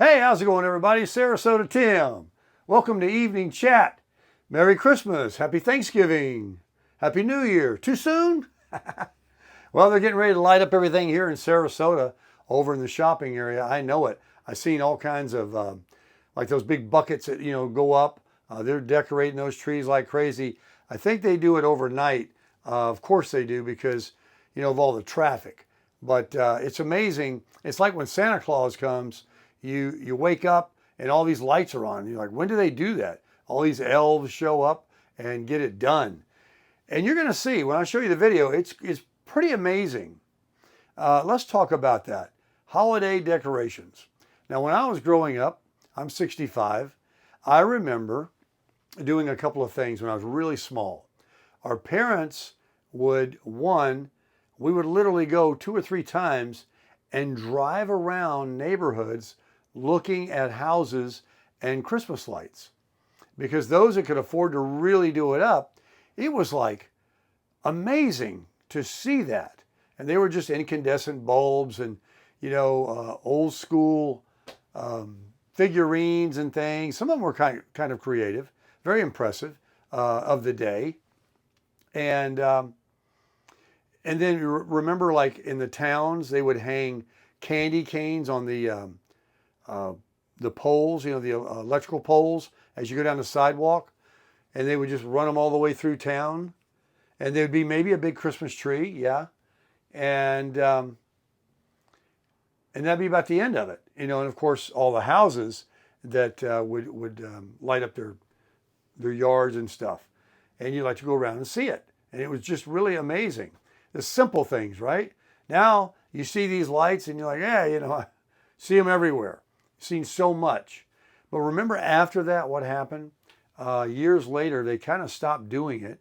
Hey, how's it going, everybody? Sarasota Tim. Welcome to Evening Chat. Merry Christmas. Happy Thanksgiving. Happy New Year. Too soon? Well, they're getting ready to light up everything here in Sarasota over in the shopping area. I know it. I've seen all kinds of, like those big buckets that, go up. They're decorating those trees like crazy. I think they do it overnight. Of course they do because, of all the traffic. But it's amazing. It's like when Santa Claus comes, you wake up and all these lights are on. You're like, when do they do that? All these elves show up and get it done. And you're going to see when I show you the video, it's pretty amazing. Let's talk about that. Holiday decorations. Now, when I was growing up, I'm 65. I remember doing a couple of things when I was really small. Our parents would, we would literally go 2 or 3 times and drive around neighborhoods looking at houses and Christmas lights. Because those that could afford to really do it up, it was like amazing to see that. And they were just incandescent bulbs and, old school figurines and things. Some of them were kind of creative, very impressive of the day. And then remember, like in the towns, they would hang candy canes on the poles, the electrical poles as you go down the sidewalk, and they would just run them all the way through town. And there'd be maybe a big Christmas tree, yeah, and that'd be about the end of it, and of course all the houses that would light up their yards and stuff, and you like to go around and see it, and it was just really amazing. The simple things, right? Now you see these lights and you're like, yeah, I see them everywhere. Seen so much. But remember after that, what happened? Years later, they kind of stopped doing it.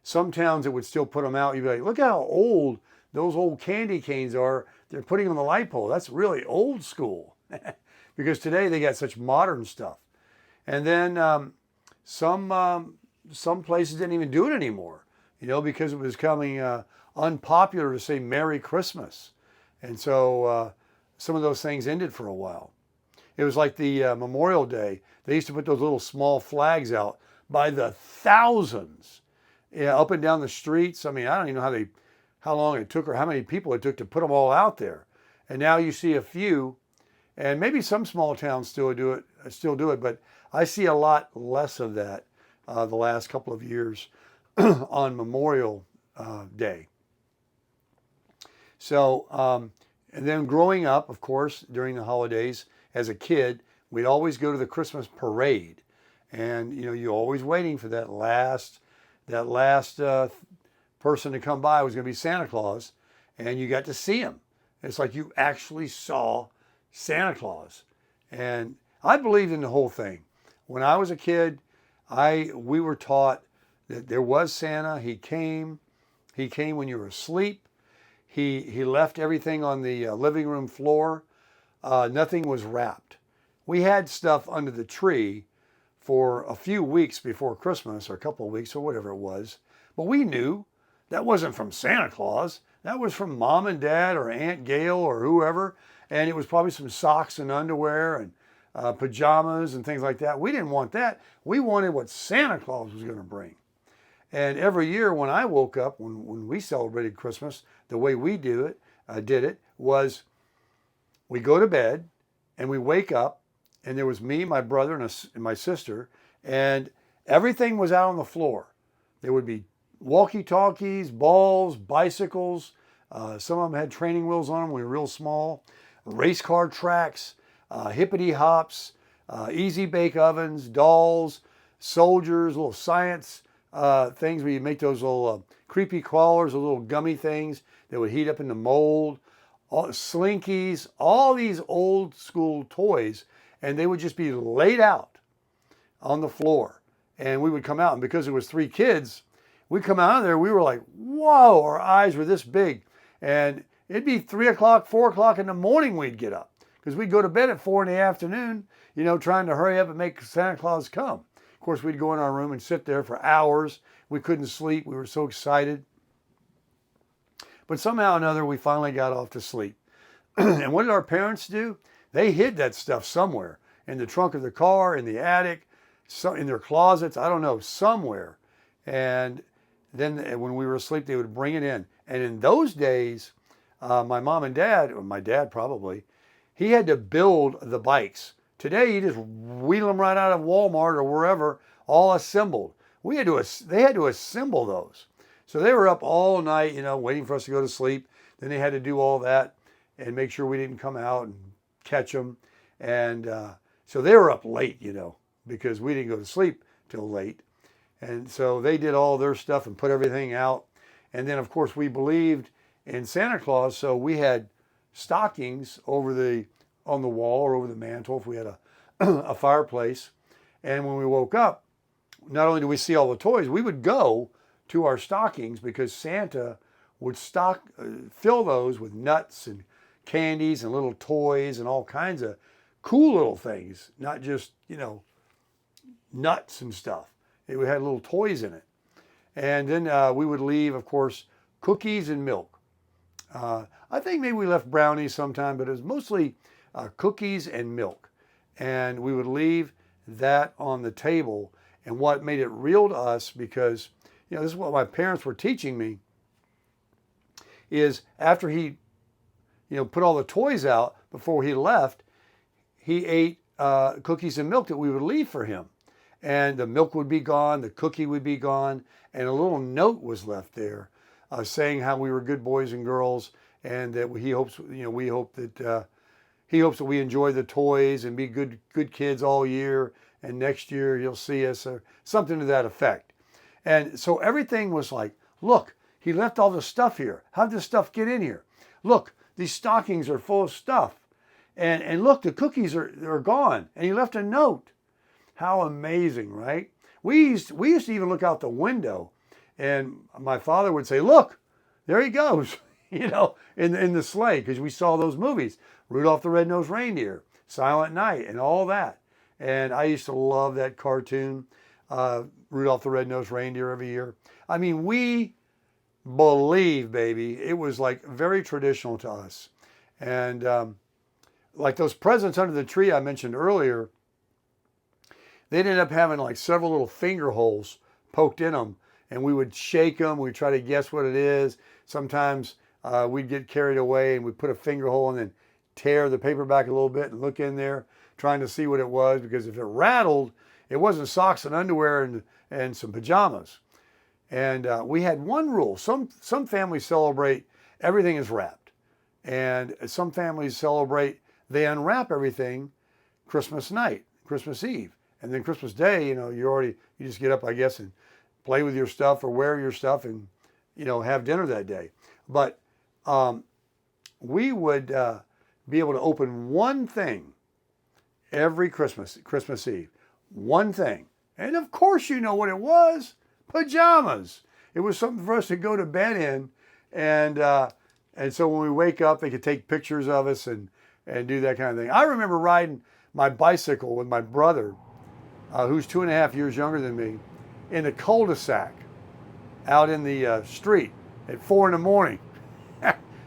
Some towns that would still put them out, you'd be like, look how old those old candy canes are. They're putting on the light pole. That's really old school. Because today they got such modern stuff. And then some places didn't even do it anymore, because it was becoming unpopular to say Merry Christmas. And so some of those things ended for a while. It was like the Memorial Day. They used to put those little small flags out by the thousands, up and down the streets. I mean, I don't even know how long it took or how many people it took to put them all out there. And now you see a few, and maybe some small towns still do it, but I see a lot less of that the last couple of years on Memorial Day. So, and then growing up, of course, during the holidays as a kid, we'd always go to the Christmas parade. And, you're always waiting for that last person to come by was going to be Santa Claus. And you got to see him. It's like you actually saw Santa Claus. And I believed in the whole thing. When I was a kid, we were taught that there was Santa. He came when you were asleep. He left everything on the living room floor. Nothing was wrapped. We had stuff under the tree for a few weeks before Christmas, or a couple of weeks, or whatever it was. But we knew that wasn't from Santa Claus. That was from Mom and Dad or Aunt Gail or whoever. And it was probably some socks and underwear and pajamas and things like that. We didn't want that. We wanted what Santa Claus was going to bring. And every year when I woke up, when we celebrated Christmas, the way we did it was we go to bed and we wake up, and there was me, my brother, and my sister, and everything was out on the floor. There would be walkie-talkies, balls, bicycles. Some of them had training wheels on them when we were real small. Race car tracks, hippity hops, easy bake ovens, dolls, soldiers, little science things where you make those little creepy crawlers, those little gummy things that would heat up in the mold, slinkies, all these old school toys, and they would just be laid out on the floor. And we would come out, and because it was 3 kids, we'd come out of there, we were like, whoa, our eyes were this big. And it'd be 3 o'clock, 4 o'clock in the morning we'd get up, because we'd go to bed at 4 in the afternoon, trying to hurry up and make Santa Claus come. Of course, we'd go in our room and sit there for hours. We couldn't sleep. We were so excited. But somehow or another, we finally got off to sleep. And what did our parents do? They hid that stuff somewhere in the trunk of the car, in the attic, in their closets, I don't know, somewhere. And then when we were asleep, they would bring it in. And in those days, my mom and dad, or my dad probably, he had to build the bikes. Today, you just wheel them right out of Walmart or wherever, all assembled. They had to assemble those. So they were up all night, waiting for us to go to sleep. Then they had to do all that and make sure we didn't come out and catch them. And so they were up late, because we didn't go to sleep till late. And so they did all their stuff and put everything out. And then, of course, we believed in Santa Claus, so we had stockings on the wall or over the mantle if we had a fireplace. And when we woke up, not only did we see all the toys, we would go to our stockings because Santa would fill those with nuts and candies and little toys and all kinds of cool little things, not just, nuts and stuff. It had little toys in it. And then we would leave, of course, cookies and milk. I think maybe we left brownies sometime, but it was mostly cookies and milk. And we would leave that on the table. And what made it real to us, because, this is what my parents were teaching me, is after he, put all the toys out before he left, he ate cookies and milk that we would leave for him. And the milk would be gone, the cookie would be gone, and a little note was left there saying how we were good boys and girls, and that he hopes that we enjoy the toys and be good kids all year, and next year you'll see us, or something to that effect. And so everything was like, look, he left all the stuff here. How'd this stuff get in here? Look, these stockings are full of stuff. And look, the cookies are gone. And he left a note. How amazing, right? We used to even look out the window, and my father would say, look, there he goes, in the sleigh, because we saw those movies, Rudolph the Red-Nosed Reindeer, Silent Night, and all that. And I used to love that cartoon, Rudolph the Red-Nosed Reindeer, every year. I mean, we believe, baby, it was like very traditional to us. And like those presents under the tree I mentioned earlier, they'd end up having like several little finger holes poked in them, and we would shake them. We'd try to guess what it is. Sometimes we'd get carried away and we'd put a finger hole and then tear the paper back a little bit and look in there trying to see what it was, because if it rattled, it wasn't socks and underwear and some pajamas. And we had one rule. Some families celebrate everything is wrapped, and some families celebrate they unwrap everything Christmas night, Christmas Eve. And then Christmas Day, you just get up, I guess, and play with your stuff or wear your stuff and, have dinner that day. But we would be able to open one thing every Christmas Eve. One thing. And of course you know what it was. Pajamas. It was something for us to go to bed in. And so when we wake up, they could take pictures of us and do that kind of thing. I remember riding my bicycle with my brother, who's 2.5 years younger than me, in a cul-de-sac out in the street at 4 a.m.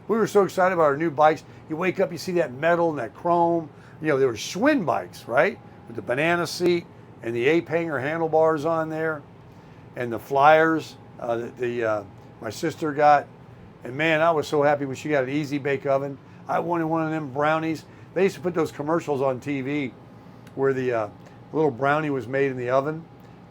We were so excited about our new bikes. You wake up, you see that metal and that chrome. They were Schwinn bikes, right? With the banana seat and the ape hanger handlebars on there, and the flyers that my sister got. And man, I was so happy when she got an Easy Bake Oven. I wanted one of them brownies. They used to put those commercials on TV where the little brownie was made in the oven,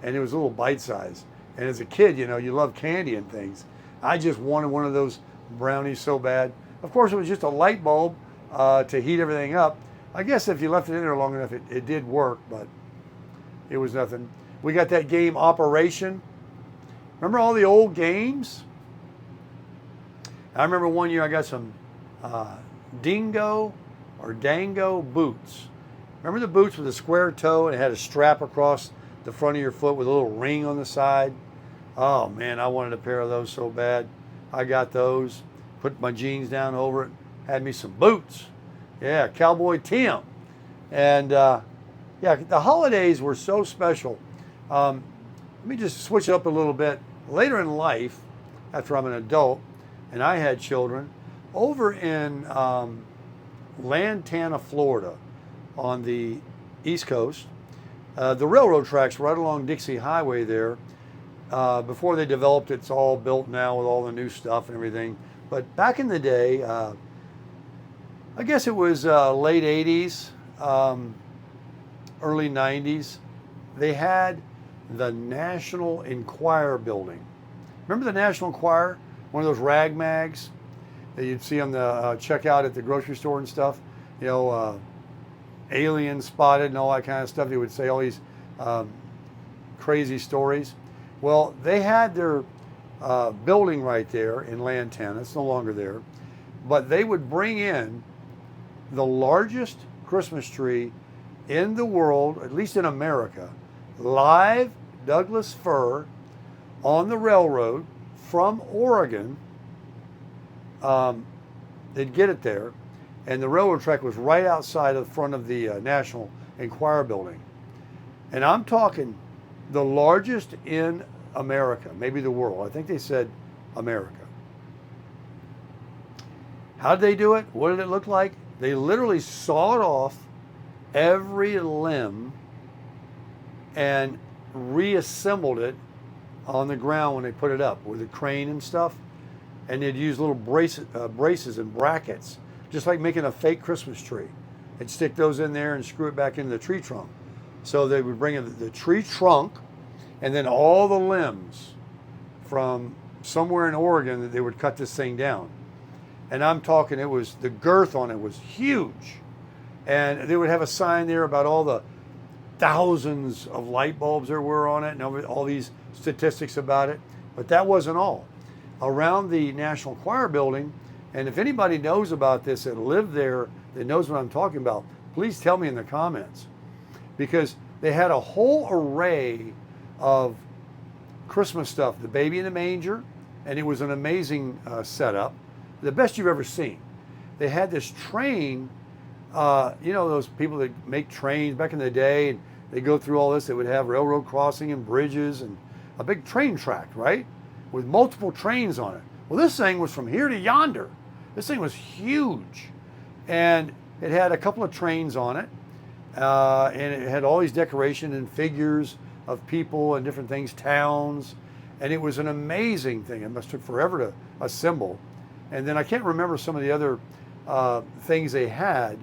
and it was a little bite size. And as a kid, you love candy and things. I just wanted one of those brownies so bad. Of course, it was just a light bulb to heat everything up. I guess if you left it in there long enough, it did work, but it was nothing. We got that game Operation. Remember all the old games? I remember one year I got some Dingo or Dango boots. Remember the boots with a square toe and it had a strap across the front of your foot with a little ring on the side? Oh man, I wanted a pair of those so bad. I got those, put my jeans down over it, had me some boots. Yeah, Cowboy Tim. And yeah, the holidays were so special. Let me just switch it up a little bit. Later in life, after I'm an adult and I had children, over in Lantana, Florida, on the East Coast. The railroad tracks right along Dixie Highway there. Before they developed it, it's all built now with all the new stuff and everything. But back in the day, I guess it was late 80s, early 90s, they had the National Enquirer building. Remember the National Enquirer? One of those rag mags that you'd see on the checkout at the grocery store and stuff. You know, alien spotted and all that kind of stuff. They would say all these crazy stories. Well, they had their building right there in Lantana. It's no longer there. But they would bring in the largest Christmas tree in the world, at least in America, live Douglas fir on the railroad from Oregon. They'd get it there, and the railroad track was right outside of the front of the National Enquirer building. And I'm talking the largest in America, maybe the world. I think they said America. How did they do it? What did it look like? They literally sawed off every limb and reassembled it on the ground when they put it up with a crane and stuff. And they'd use little braces and brackets, just like making a fake Christmas tree. They'd stick those in there and screw it back into the tree trunk. So they would bring in the tree trunk and then all the limbs from somewhere in Oregon that they would cut this thing down. And I'm talking, it was, the girth on it was huge. And they would have a sign there about all the thousands of light bulbs there were on it and all these statistics about it. But that wasn't all. Around the National Enquirer building, and if anybody knows about this that lived there, that knows what I'm talking about, please tell me in the comments. Because they had a whole array of Christmas stuff, the baby in the manger, and it was an amazing setup, the best you've ever seen. They had this train, you know, those people that make trains back in the day, and they go through all this. They would have railroad crossing and bridges and a big train track, right? With multiple trains on it. Well, this thing was from here to yonder. This thing was huge. And it had a couple of trains on it. And it had all these decorations and figures of people and different things, towns. And it was an amazing thing. It must have took forever to assemble. And then I can't remember some of the other things they had,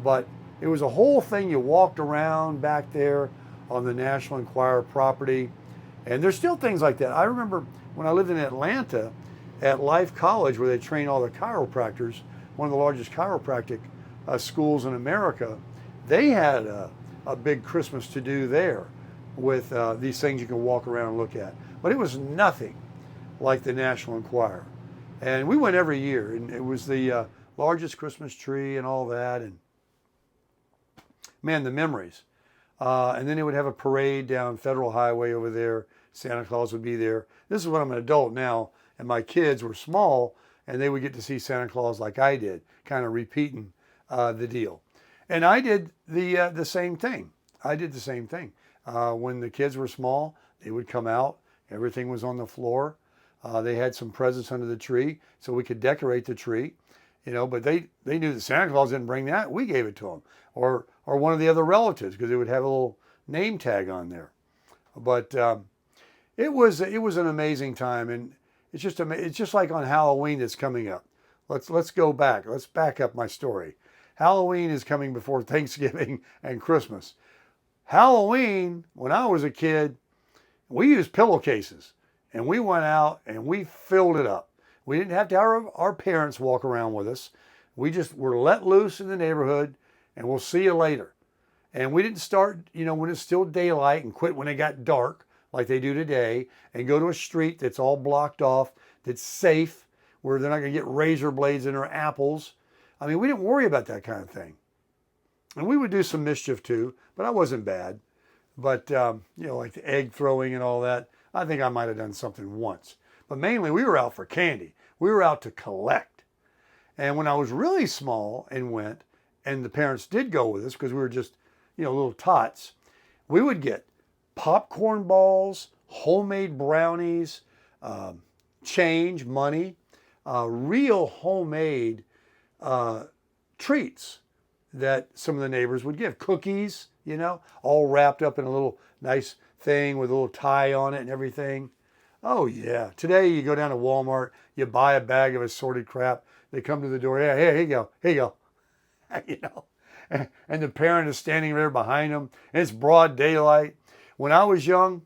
but it was a whole thing. You walked around back there on the National Enquirer property. And there's still things like that. I remember when I lived in Atlanta at Life College, where they train all the chiropractors, one of the largest chiropractic schools in America, they had a big Christmas to do there with these things you can walk around and look at. But it was nothing like the National Enquirer. And we went every year, and it was the largest Christmas tree and all that. And man, the memories. And then they would have a parade down Federal Highway over there. Santa Claus would be there. This is when I'm an adult now, and my kids were small, and they would get to see Santa Claus like I did, kind of repeating the deal. And I did the same thing. I did the same thing. When the kids were small, they would come out. Everything was on the floor. They had some presents under the tree, so we could decorate the tree. You know, but they knew that Santa Claus didn't bring that. We gave it to them, or one of the other relatives, because it would have a little name tag on there. But it was an amazing time, and it's just like on Halloween that's coming up. Let's go back. Let's back up my story. Halloween is coming before Thanksgiving and Christmas. Halloween, when I was a kid, we used pillowcases, and we went out and we filled it up. We didn't have to have our parents walk around with us. We just were let loose in the neighborhood, and we'll see you later. And we didn't start, you know, when it's still daylight and quit when it got dark, like they do today, and go to a street that's all blocked off, that's safe, where they're not going to get razor blades in their apples. I mean, we didn't worry about that kind of thing. And we would do some mischief too, but I wasn't bad. But, you know, like the egg throwing and all that, I think I might have done something once. But mainly we were out for candy. We were out to collect. And when I was really small and went, and the parents did go with us because we were just, you know, little tots, we would get popcorn balls, homemade brownies, change, money, real homemade treats. that some of the neighbors would give. Cookies, all wrapped up in a little nice thing with a little tie on it and everything. Oh yeah. Today you go down to Walmart, you buy a bag of assorted crap. They come to the door. Yeah, here you go. Here you go. And the parent is standing there behind them. And it's broad daylight. When I was young,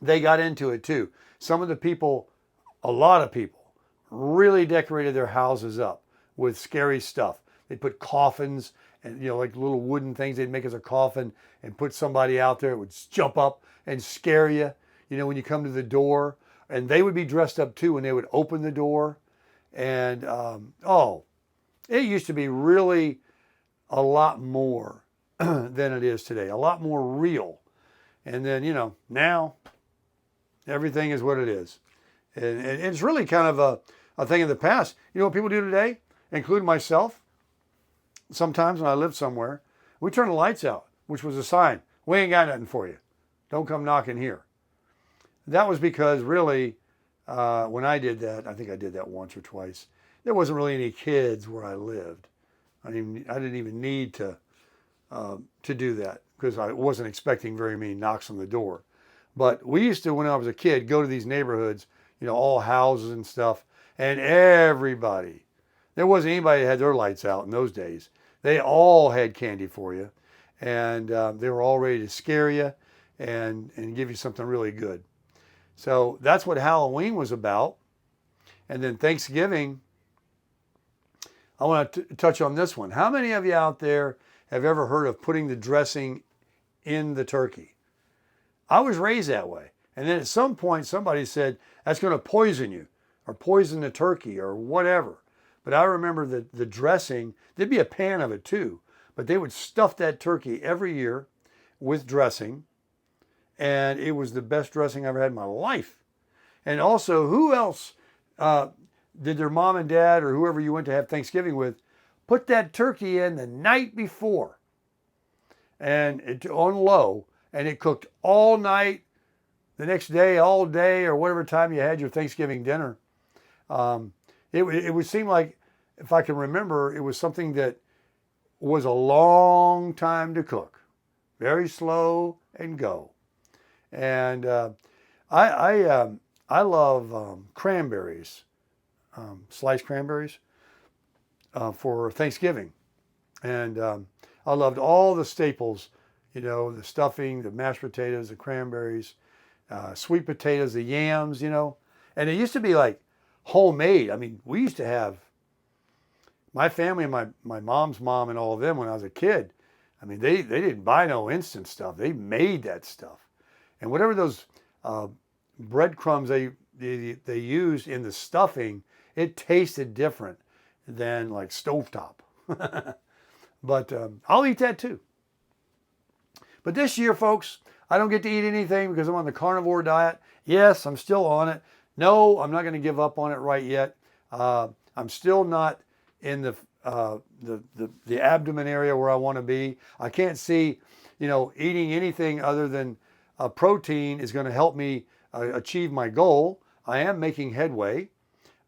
they got into it too. Some of the people, a lot of people, really decorated their houses up with scary stuff. They put coffins and, like little wooden things they'd make as a coffin and put somebody out there. It would jump up and scare you, when you come to the door. And they would be dressed up too when they would open the door. And, it used to be really a lot more than it is today, a lot more real. And then, now everything is what it is. And it's really kind of a thing of the past. You know what people do today, including myself? Sometimes when I lived somewhere, we turn the lights out, which was a sign. We ain't got nothing for you. Don't come knocking here. That was because really, when I did that, I think I did that once or twice, there wasn't really any kids where I lived. I didn't even need to do that because I wasn't expecting very many knocks on the door. But we used to, when I was a kid, go to these neighborhoods, all houses and stuff, and everybody, there wasn't anybody that had their lights out in those days. They all had candy for you, and they were all ready to scare you and give you something really good. So that's what Halloween was about. And then Thanksgiving, I want to touch on this one. How many of you out there have ever heard of putting the dressing in the turkey? I was raised that way. And then at some point somebody said, that's going to poison you or poison the turkey or whatever. But I remember that the dressing, there'd be a pan of it too, but they would stuff that turkey every year with dressing. And it was the best dressing I ever had in my life. And also, who else did their mom and dad or whoever you went to have Thanksgiving with put that turkey in the night before and on low, and it cooked all night, the next day, all day, or whatever time you had your Thanksgiving dinner. It would seem like, if I can remember, it was something that was a long time to cook. Very slow and go. And I love cranberries, sliced cranberries for Thanksgiving. And I loved all the staples, the stuffing, the mashed potatoes, the cranberries, sweet potatoes, the yams, And it used to be like homemade. I mean, we used to have, my family and my mom's mom and all of them when I was a kid, I mean, they didn't buy no instant stuff. They made that stuff. And whatever those breadcrumbs they used in the stuffing, it tasted different than like stovetop. But I'll eat that too. But this year, folks, I don't get to eat anything because I'm on the carnivore diet. Yes, I'm still on it. No, I'm not going to give up on it right yet. I'm still not in the abdomen area where I want to be. I can't see, eating anything other than protein is going to help me achieve my goal. I am making headway,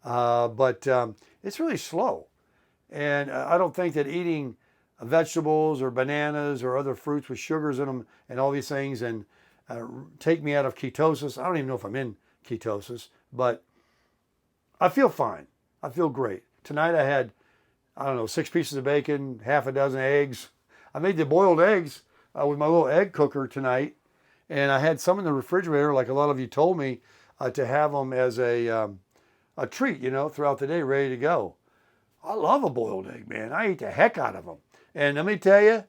but it's really slow. And I don't think that eating vegetables or bananas or other fruits with sugars in them and all these things and take me out of ketosis. I don't even know if I'm in ketosis, but I feel fine. I feel great. Tonight I had, 6 pieces of bacon, half a dozen eggs. I made the boiled eggs with my little egg cooker tonight. And I had some in the refrigerator, like a lot of you told me, to have them as a treat, throughout the day, ready to go. I love a boiled egg, man. I eat the heck out of them. And let me tell you,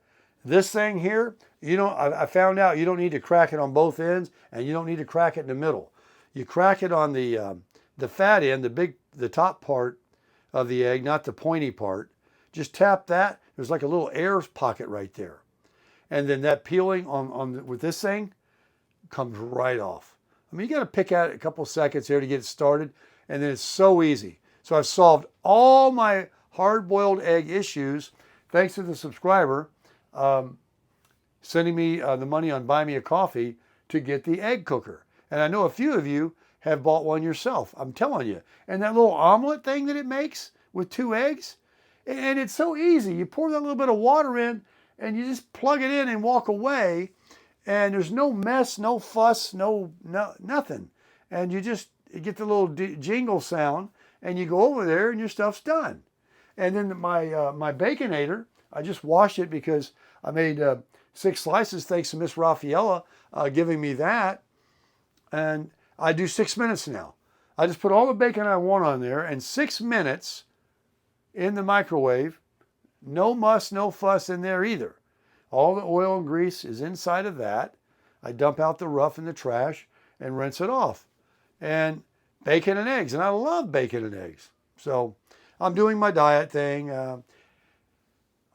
this thing here, I found out you don't need to crack it on both ends, and you don't need to crack it in the middle. You crack it on the fat end, the top part of the egg, not the pointy part. Just tap that. There's like a little air pocket right there. And then that peeling with this thing comes right off. I mean, you got to pick at it a couple seconds here to get it started, and then it's so easy. So I've solved all my hard-boiled egg issues thanks to the subscriber sending me the money on Buy Me a Coffee to get the egg cooker. And I know a few of you have bought one yourself. I'm telling you. And that little omelet thing that it makes with 2 eggs, And it's so easy. You pour that little bit of water in and you just plug it in and walk away. And there's no mess, no fuss, no nothing. And you get the little jingle sound and you go over there and your stuff's done. And then my Baconator, I just washed it because I made 6 slices thanks to Miss Raffaella giving me that. And I do 6 minutes now. I just put all the bacon I want on there and 6 minutes in the microwave. No muss, no fuss in there either. All the oil and grease is inside of that. I dump out the rough and the trash and rinse it off. And bacon and eggs. And I love bacon and eggs. So I'm doing my diet thing.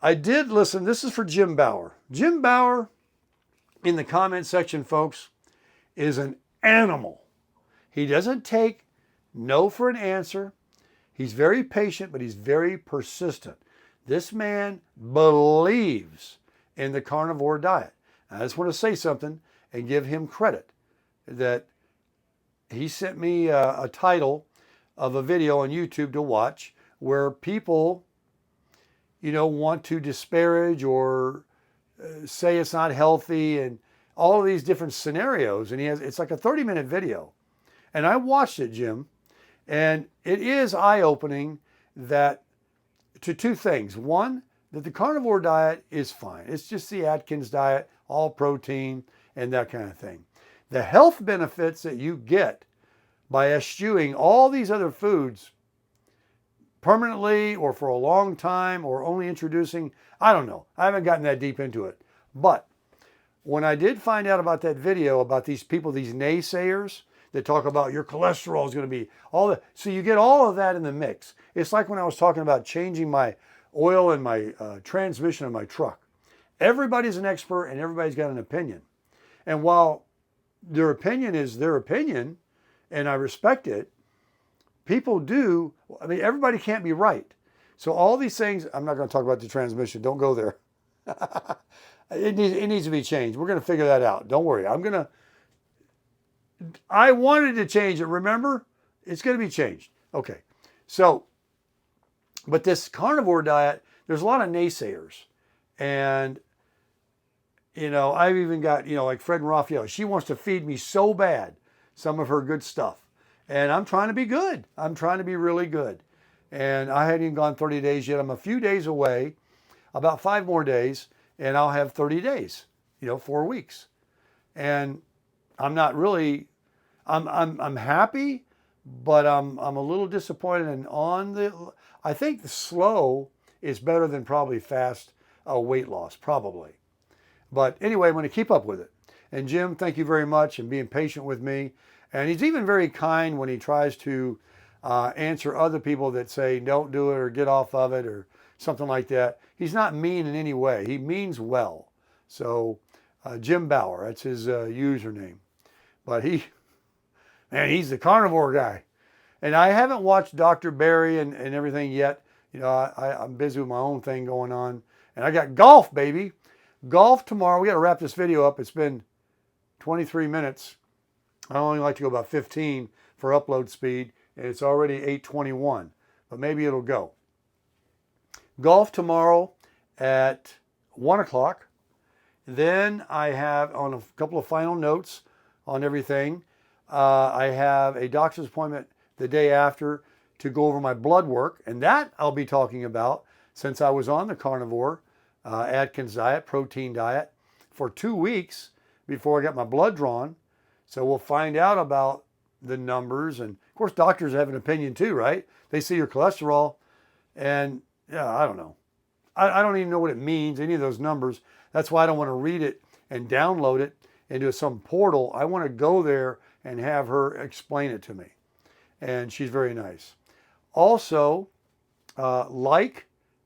I did listen. This is for Jim Bauer. Jim Bauer, in the comment section, folks, is an animal. He doesn't take no for an answer. He's very patient, but he's very persistent. This man believes in the carnivore diet. I just want to say something and give him credit that he sent me a title of a video on YouTube to watch where people, want to disparage or say it's not healthy and all of these different scenarios. And it's like a 30-minute video. And I watched it, Jim, and it is eye-opening that to 2 things. One, that the carnivore diet is fine. It's just the Atkins diet, all protein and that kind of thing. The health benefits that you get by eschewing all these other foods permanently or for a long time or only introducing, I don't know. I haven't gotten that deep into it. But when I did find out about that video about these people, these naysayers that talk about your cholesterol is going to be all that. So you get all of that in the mix. It's like when I was talking about changing my oil in my transmission of my truck. Everybody's an expert and everybody's got an opinion. And while their opinion is their opinion, and I respect it, everybody can't be right. So all these things, I'm not going to talk about the transmission. Don't go there. It needs to be changed. We're going to figure that out. Don't worry. I wanted to change it, remember? It's going to be changed. Okay. So, but this carnivore diet, there's a lot of naysayers. And, I've even got, like Fred and Raphael. She wants to feed me so bad some of her good stuff. And I'm trying to be good. I'm trying to be really good. And I hadn't even gone 30 days yet. I'm a few days away, about 5 more days, and I'll have 30 days, 4 weeks. And I'm not really, I'm happy, but I'm a little disappointed. And I think the slow is better than probably fast weight loss, probably. But anyway, I'm going to keep up with it. And Jim, thank you very much and being patient with me. And he's even very kind when he tries to answer other people that say don't do it or get off of it or something like that. He's not mean in any way. He means well. So Jim Bauer, that's his username. But he's the carnivore guy. And I haven't watched Dr. Barry and everything yet. I'm busy with my own thing going on. And I got golf, baby. Golf tomorrow. We got to wrap this video up. It's been 23 minutes. I only like to go about 15 for upload speed. And it's already 8:21. But maybe it'll go. Golf tomorrow at 1 o'clock. Then I have on a couple of final notes on everything. I have a doctor's appointment the day after to go over my blood work. And that I'll be talking about since I was on the carnivore Atkins diet, protein diet, for 2 weeks before I got my blood drawn. So we'll find out about the numbers. And of course, doctors have an opinion too, right? They see your cholesterol and I don't know. I don't even know what it means, any of those numbers. That's why I don't want to read it and download it into some portal. I want to go there and have her explain it to me. And she's very nice. Also,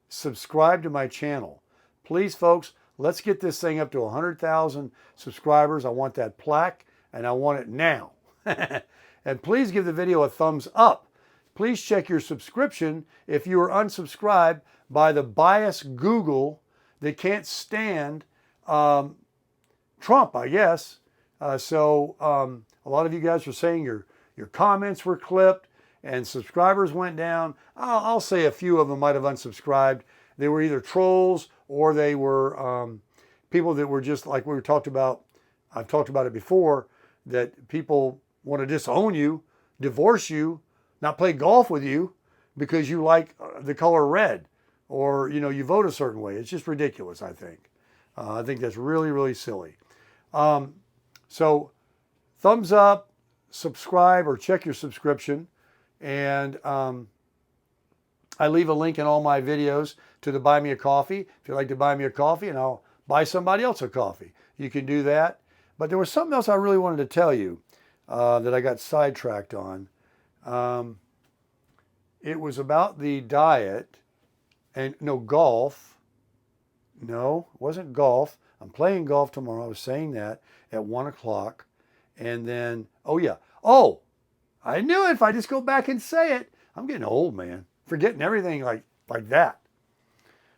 subscribe to my channel. Please, folks, let's get this thing up to 100,000 subscribers. I want that plaque, and I want it now. And please give the video a thumbs up. Please check your subscription if you are unsubscribed by the biased Google that can't stand Trump, I guess. So a lot of you guys were saying your comments were clipped and subscribers went down. I'll say a few of them might have unsubscribed. They were either trolls or they were people that were just like we were talked about. I've talked about it before, that people want to disown you, divorce you, not play golf with you because you like the color red, or you vote a certain way. It's just ridiculous. I think that's really, really silly. So thumbs up, subscribe, or check your subscription, and I leave a link in all my videos to the Buy Me a Coffee. If you'd like to buy me a coffee, and I'll buy somebody else a coffee, you can do that. But there was something else I really wanted to tell you that I got sidetracked on. It was about the diet and golf. No, it wasn't golf. I'm playing golf tomorrow. I was saying that at 1 o'clock. And then, I knew it. If I just go back and say it, I'm getting old, man. Forgetting everything like that.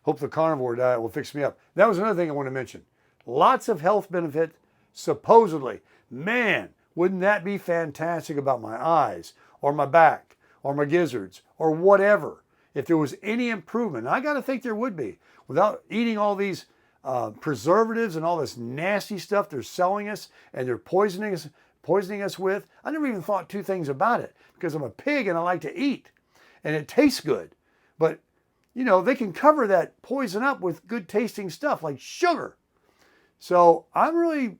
Hope the carnivore diet will fix me up. That was another thing I want to mention. Lots of health benefits, supposedly. Man, wouldn't that be fantastic about my eyes or my back or my gizzards or whatever? If there was any improvement, I got to think there would be. Without eating all these preservatives and all this nasty stuff they're selling us and they're poisoning us with. I never even thought two things about it because I'm a pig and I like to eat and it tastes good. But, they can cover that poison up with good tasting stuff like sugar. So I'm really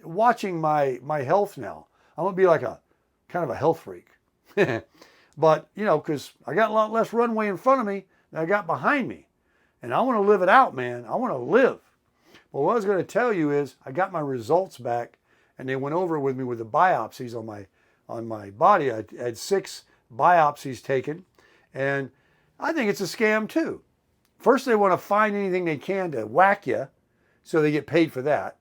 watching my health now. I'm going to be like a kind of a health freak. But, because I got a lot less runway in front of me than I got behind me. And I want to live it out, man. I want to live. But what I was going to tell you is I got my results back and they went over with me with the biopsies on my body. I had 6 biopsies taken, and I think it's a scam too. First, they want to find anything they can to whack you so they get paid for that.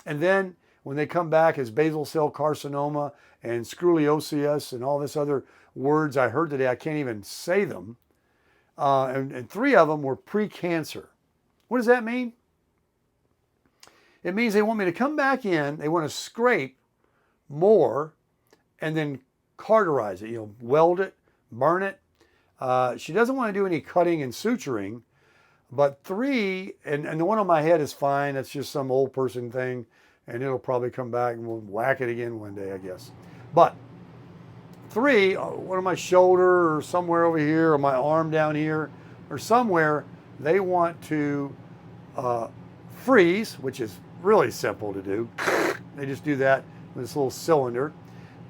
And then when they come back as basal cell carcinoma and scoliosis and all this other words I heard today, I can't even say them. And 3 of them were pre-cancer. What does that mean? It means they want me to come back in, they want to scrape more and then cauterize it, weld it, burn it. She doesn't want to do any cutting and suturing, but 3, and the one on my head is fine. It's just some old person thing, and it'll probably come back and we'll whack it again one day, I guess. But 3, one on my shoulder or somewhere over here or my arm down here or somewhere, they want to freeze, which is really simple to do. They just do that with this little cylinder.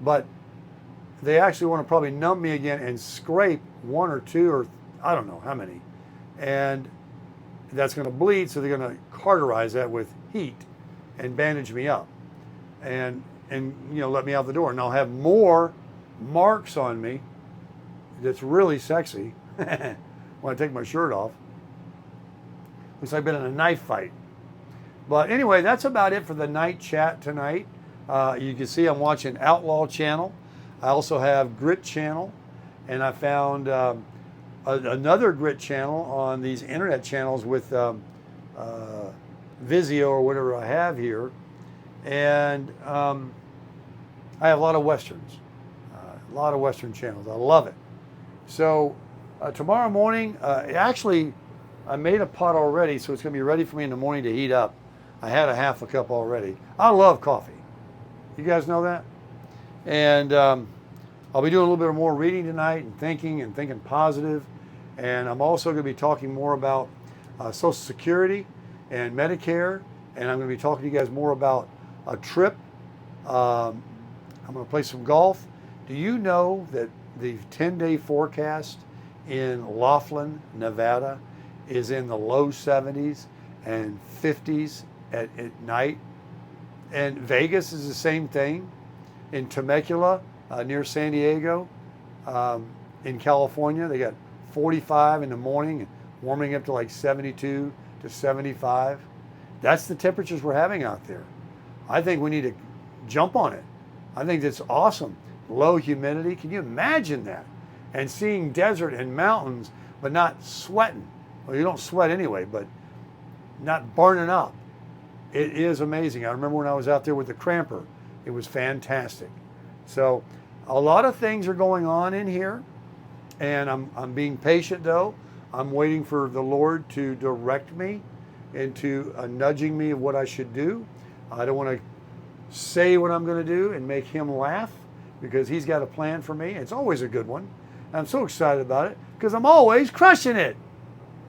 But they actually want to probably numb me again and scrape 1 or 2 or I don't know how many. And that's going to bleed, so they're going to cauterize that with heat and bandage me up and let me out the door. And I'll have more marks on me that's really sexy when I take my shirt off. Looks like I've been in a knife fight. But anyway, that's about it for the night chat tonight. You can see I'm watching Outlaw Channel. I also have Grit Channel, and I found another Grit Channel on these internet channels with Vizio or whatever I have here. And I have a lot of Westerns. A lot of Western channels. I love it. So tomorrow morning, actually, I made a pot already, so it's going to be ready for me in the morning to heat up. I had a half a cup already. I love coffee. You guys know that? And I'll be doing a little bit more reading tonight and thinking positive. And I'm also going to be talking more about Social Security and Medicare. And I'm going to be talking to you guys more about a trip. I'm going to play some golf. Do you know that the 10-day forecast in Laughlin, Nevada is in the low 70s and 50s at night? And Vegas is the same thing. In Temecula, near San Diego, in California, they got 45 in the morning and warming up to like 72 to 75. That's the temperatures we're having out there. I think we need to jump on it. I think that's awesome. Low humidity. Can you imagine that? And seeing desert and mountains, but not sweating. Well, you don't sweat anyway, but not burning up. It is amazing. I remember when I was out there with the cramper. It was fantastic. So A lot of things are going on in here, and I'm being patient though. I'm waiting for the Lord to direct me into nudging me of what I should do. I don't want to say what I'm going to do and make him laugh, because he's got a plan for me. It's always a good one. I'm so excited about it because I'm always crushing it.